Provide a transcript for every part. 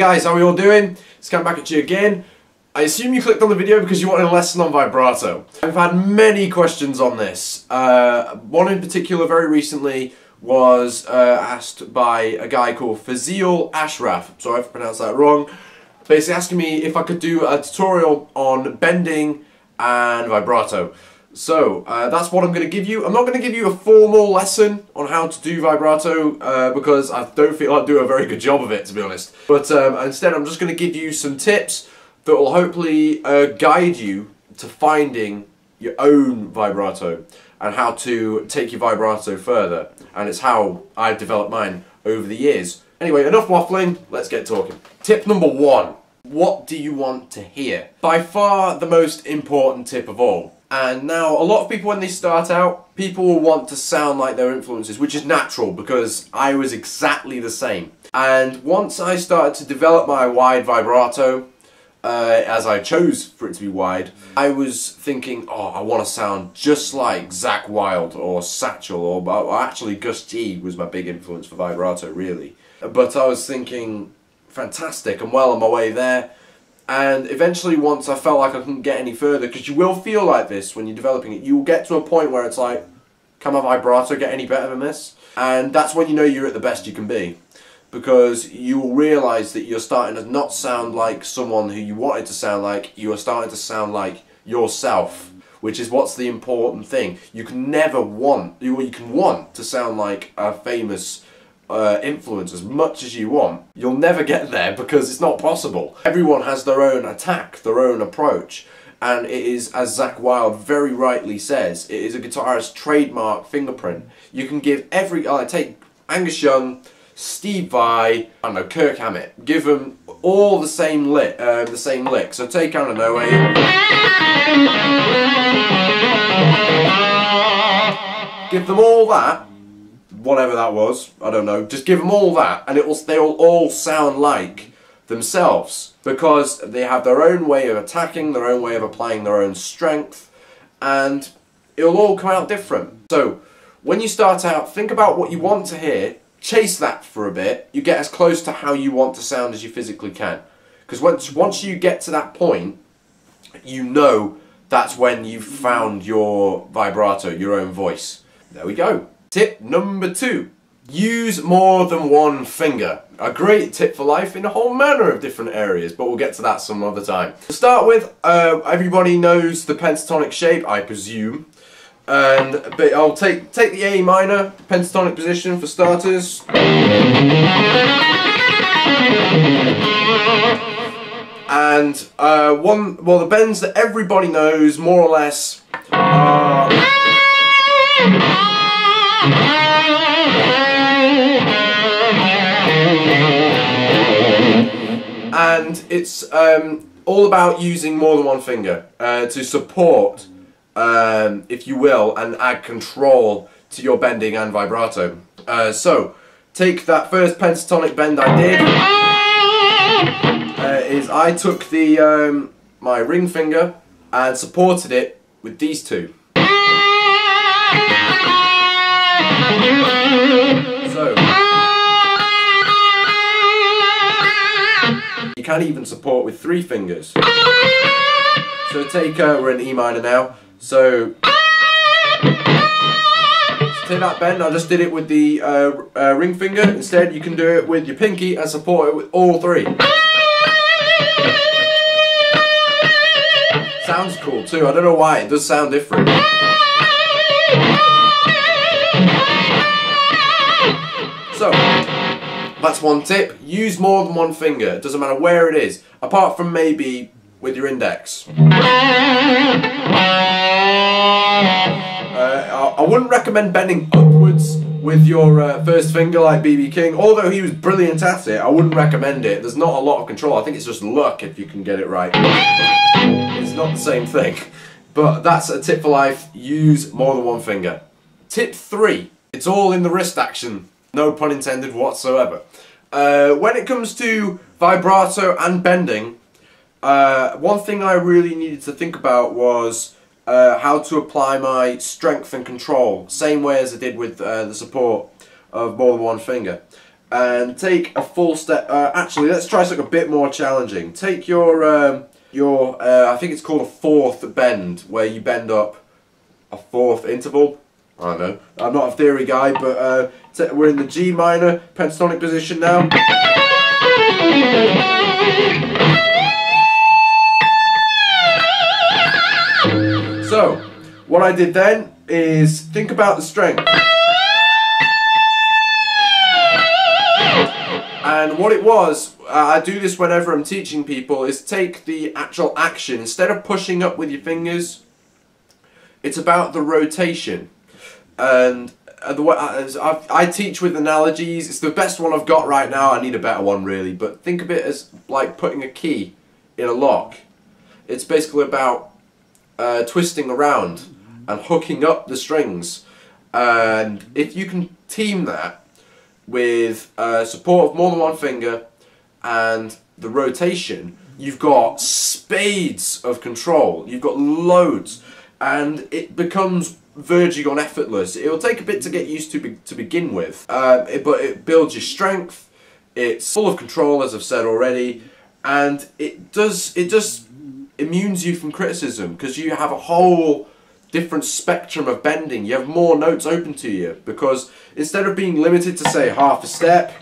guys, how are we all doing? It's Cam back at you again. I assume you clicked on the video because you wanted a lesson on vibrato. I've had many questions on this. One in particular very recently was asked by a guy called Fazil Ashraf. Sorry if I pronounced that wrong. Basically asking me if I could do a tutorial on bending and vibrato. So that's what I'm going to give you. I'm not going to give you a formal lesson on how to do vibrato because I don't feel I do a very good job of it, to be honest. But instead I'm just going to give you some tips that will hopefully guide you to finding your own vibrato and how to take your vibrato further. And it's how I've developed mine over the years. Anyway, enough waffling, let's get talking. Tip number 1. What do you want to hear? By far the most important tip of all. And now, a lot of people when they start out, people will want to sound like their influences, which is natural because I was exactly the same. And once I started to develop my wide vibrato, as I chose for it to be wide, I was thinking, oh, I want to sound just like Zakk Wylde or Satchel, or actually Gus G was my big influence for vibrato, really. But I was thinking, fantastic, I'm well on my way there. And eventually, once I felt like I couldn't get any further, because you will feel like this when you're developing it, you will get to a point where it's like, can my vibrato get any better than this? And that's when you know you're at the best you can be. Because you will realise that you're starting to not sound like someone who you wanted to sound like, you are starting to sound like yourself. Which is what's the important thing. You can never want, you can want to sound like a famous influence as much as you want. You'll never get there because it's not possible. Everyone has their own attack, their own approach, and it is, as Zakk Wylde very rightly says, it is a guitarist's trademark fingerprint. You can give every, take Angus Young, Steve Vai, I don't know, Kirk Hammett, give them all the same lick. So take, I don't know, give them all that. Whatever that was, I don't know, just give them all that and they'll all sound like themselves because they have their own way of attacking, their own way of applying their own strength, and it'll all come out different. So when you start out, think about what you want to hear, chase that for a bit, you get as close to how you want to sound as you physically can. Because once you get to that point, you know that's when you've found your vibrato, your own voice. There we go. Tip number 2. Use more than one finger. A great tip for life in a whole manner of different areas, but we'll get to that some other time. To start with, everybody knows the pentatonic shape, I presume. But I'll take the A minor pentatonic position for starters. And the bends that everybody knows more or less are and it's all about using more than one finger to support, if you will, and add control to your bending and vibrato. So, take that first pentatonic bend I did. I took the my ring finger and supported it with these two. So, you can even support with 3 fingers. So take, we're in E minor now, so take that bend, I just did it with the ring finger. Instead you can do it with your pinky and support it with all 3. Sounds cool too, I don't know why, it does sound different. So, that's one tip. Use more than one finger. It doesn't matter where it is, apart from maybe with your index. I wouldn't recommend bending upwards with your first finger like B.B. King. Although he was brilliant at it, I wouldn't recommend it. There's not a lot of control. I think it's just luck if you can get it right. It's not the same thing. But that's a tip for life. Use more than one finger. Tip 3. It's all in the wrist action. No pun intended whatsoever. When it comes to vibrato and bending, one thing I really needed to think about was how to apply my strength and control, same way as I did with the support of more than one finger. and take a full step. Actually, let's try something a bit more challenging. Take your I think it's called a fourth bend, where you bend up a fourth interval. I don't know. I'm not a theory guy, but we're in the G minor pentatonic position now. So, what I did then is think about the strength. And what it was, I do this whenever I'm teaching people, is take the actual action. Instead of pushing up with your fingers, it's about the rotation. And the way I teach with analogies. It's the best one I've got right now. I need a better one really, but think of it as like putting a key in a lock. It's basically about twisting around and hooking up the strings. And if you can team that with support of more than one finger and the rotation, you've got spades of control. You've got loads, and it becomes verging on effortless. It'll take a bit to get used to begin with, but it builds your strength. It's full of control, as I've said already, and it just immunes you from criticism, because you have a whole different spectrum of bending. You have more notes open to you, because instead of being limited to say half a step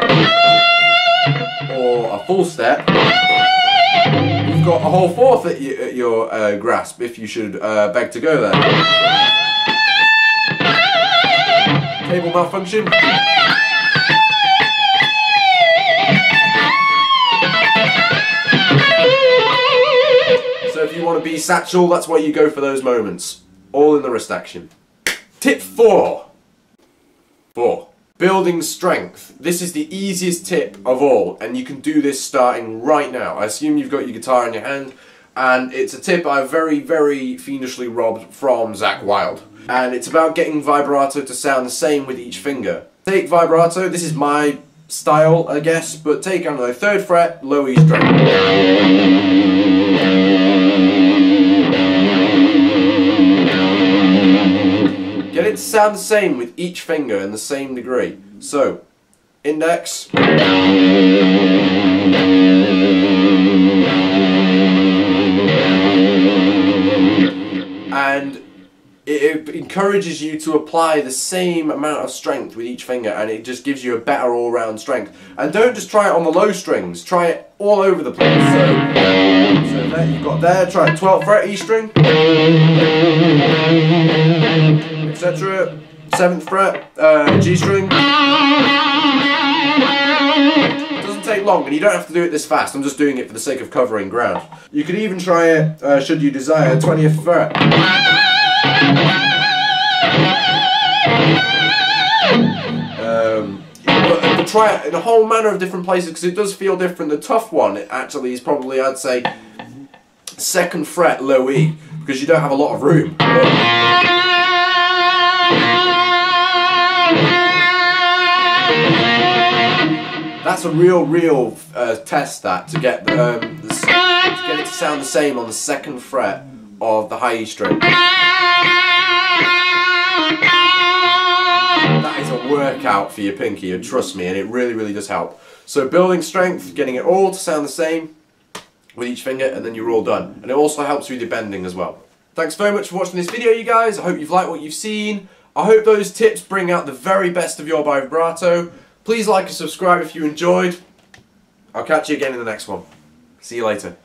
or a full step, you've got a whole fourth at your grasp, if you should beg to go there. Cable malfunction. So if you want to be satchel, that's where you go for those moments. All in the wrist action. Tip 4. Building strength. This is the easiest tip of all, and you can do this starting right now. I assume you've got your guitar in your hand, and it's a tip I very, very fiendishly robbed from Zach Wilde. And it's about getting vibrato to sound the same with each finger. Take vibrato, this is my style I guess, but take, I don't know, 3rd fret, low E string. Get it to sound the same with each finger in the same degree. So, index. And it encourages you to apply the same amount of strength with each finger, and it just gives you a better all-round strength. And don't just try it on the low strings, try it all over the place. So there you've got there, try it 12th fret E string, etc. 7th fret G string. It doesn't take long, and you don't have to do it this fast. I'm just doing it for the sake of covering ground. You could even try it, should you desire, 20th fret. But try it in a whole manner of different places, because it does feel different. The tough one, it actually, is probably, I'd say, 2nd fret low E, because you don't have a lot of room. That's a real test, that, to get it to sound the same on the 2nd fret of the high E string. That is a workout for your pinky, and trust me, and it really does help. So building strength, getting it all to sound the same with each finger, and then you're all done. And it also helps with your bending as well. Thanks very much for watching this video, you guys. I hope you've liked what you've seen. I hope those tips bring out the very best of your vibrato. Please like and subscribe if you enjoyed. I'll catch you again in the next one. See you later.